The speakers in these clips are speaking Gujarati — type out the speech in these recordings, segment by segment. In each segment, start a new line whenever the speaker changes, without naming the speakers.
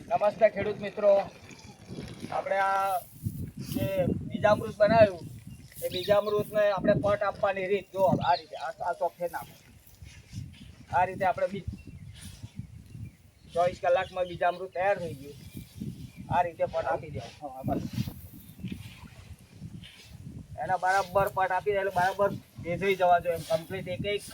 નમસ્તે ખેડૂત મિત્રો, આપણે આ જે બીજામૃત બનાવ્યું એ બીજામૃતને આપણે પટ આપવાની રીત જો આ રીતે આ ચોખ્ખે નાખો. આ રીતે આપણે 24 કલાકમાં બીજામૃત તૈયાર થઈ ગયું. આ રીતે પટ આપી દેવા, બસ એના બરાબર પટ આપી દે એટલે બરાબર ભેજઈ જવા જોઈએ કમ્પ્લીટ એક એક.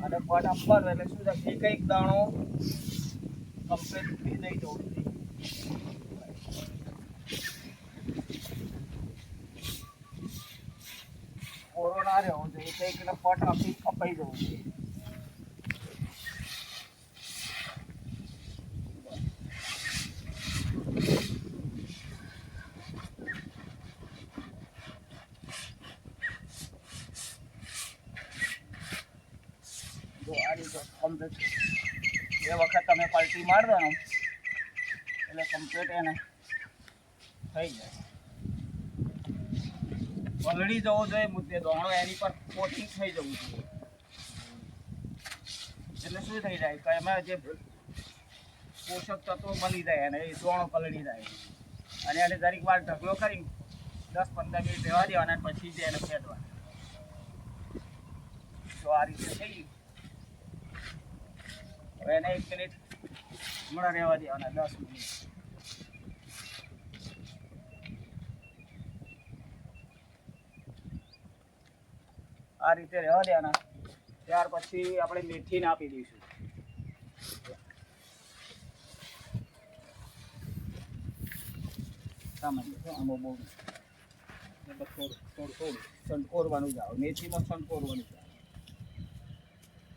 અને પટ આપવાનો એટલે શું છે એક એક દાણો કમ્પ્લીટ ભેજાઈ જવું જોઈએ. કોરોના રહેવો જોઈએ એક એકને પટ આપી કપાઈ જવું જોઈએ. જો આ રીતે કમ્પ્લીટ બે વખત તમે પલટી મારી દો ને એટલે કમ્પ્લીટ એને થઈ જાય. પલળી જવો જોઈએ મુદ્દે દોણો એની પર કોટિંગ થઈ જવું જોઈએ એટલે શું થઈ જાય કે એમાં જે પોષક તત્વો બની જાય અને એ દોણો પલળી જાય અને એને દરેક વાર ઢગલો કરી 10-15 મિનિટ રહેવા દેવાના અને પછી જ એને ફેટવાના. તો આ રીતે થઈ ગયું. હવે એને 1 મિનિટ હમણાં રહેવા દેવાના 10 મિનિટ. આ રીતે રહેવા દેવાના. ત્યાર પછી આપણે મેથીને આપી દઈશું. સામાન્ય આમાં બહુ થોડું સંકોરવાનું જાવ. મેથીમાં સંકોરવાનું જાવ.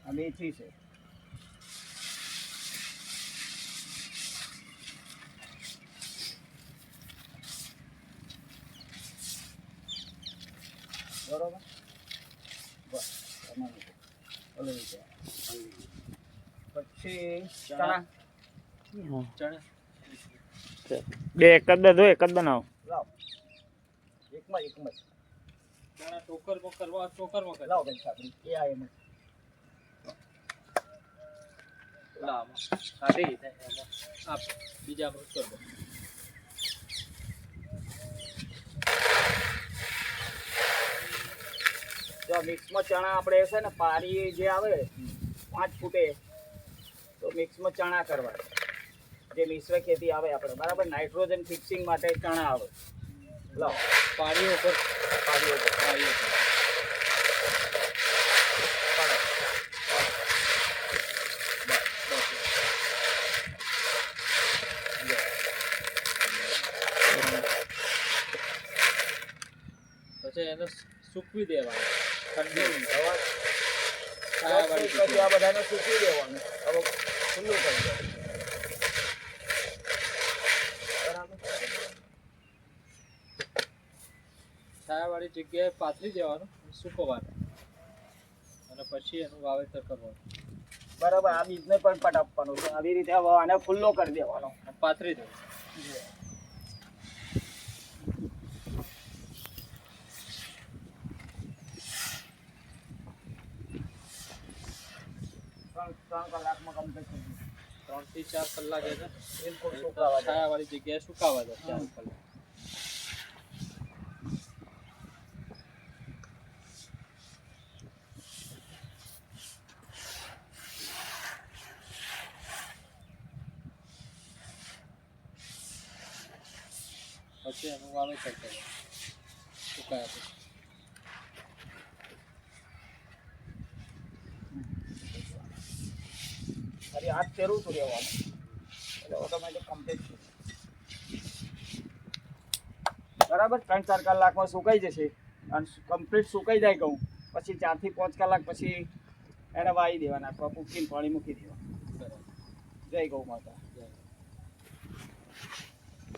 આ મેથી છે. બરોબર, બસ પછી ચણા
બે એક જ દો, એક જ બનાવો.
લાવ એકમાં
ચણા ટોકરમાં કરવા
લાવ ભાઈ સાબરી એ આ એમ
લાવ કાઢી એમાં આપ બીજા મૃત કરવો.
જો મિક્સમાં ચણા આપણે છે ને પારી જે આવે 5 ફૂટે તો મિક્સમાં ચણા કરવા. જે મિશ્ર ખેતી આવે આપણે બરાબર નાઇટ્રોજન ફિક્સિંગ માટે ચણા આવે. લાવ
પાણીઓ પર
પારીઓ પર.
પછી એને સૂકવી દેવાનું ઠંડી
હવા
છાયાવાળી
પછી આ બધાને સૂકવી દેવાનું. હવે ખુલ્લું કરી દેવાનું. બરાબર,
છાયાવાળી જગ્યાએ પાથરી દેવાનું, સૂકવવાનું અને પછી એનું વાવેતર કરવાનું.
બરાબર. આ બીજને પણ પટ આપવાનો છે. આવી રીતે હવે આને ખુલ્લો કરી દેવાનો.
પાથરી દેવાનું.
ત્રણ કલાકમાં કમ્પ્લીટ થઈ ગયું.
3 થી 4 કલાક એને
બિલકુલ સુકાવા દે.
છાયાવાળી જગ્યાએ સુકાવા દે 4 કલાક. પછી એનું વાવેતર કરવાનું સુકાયા પછી.
ખાલી હાથ ફેરવું છું રહેવાનું એટલે ઓટોમેટિક કમ્પ્લીટ છે. બરાબર 3-4 કલાકમાં સુકાઈ જશે અને કમ્પ્લીટ સુકાઈ જાય ઘઉં પછી 4 થી 5 કલાક પછી એને વાવી દેવાના અથવા પૂકીને પાણી મૂકી દેવાનું.
બરાબર.
જય ગૌ માતા.
જય.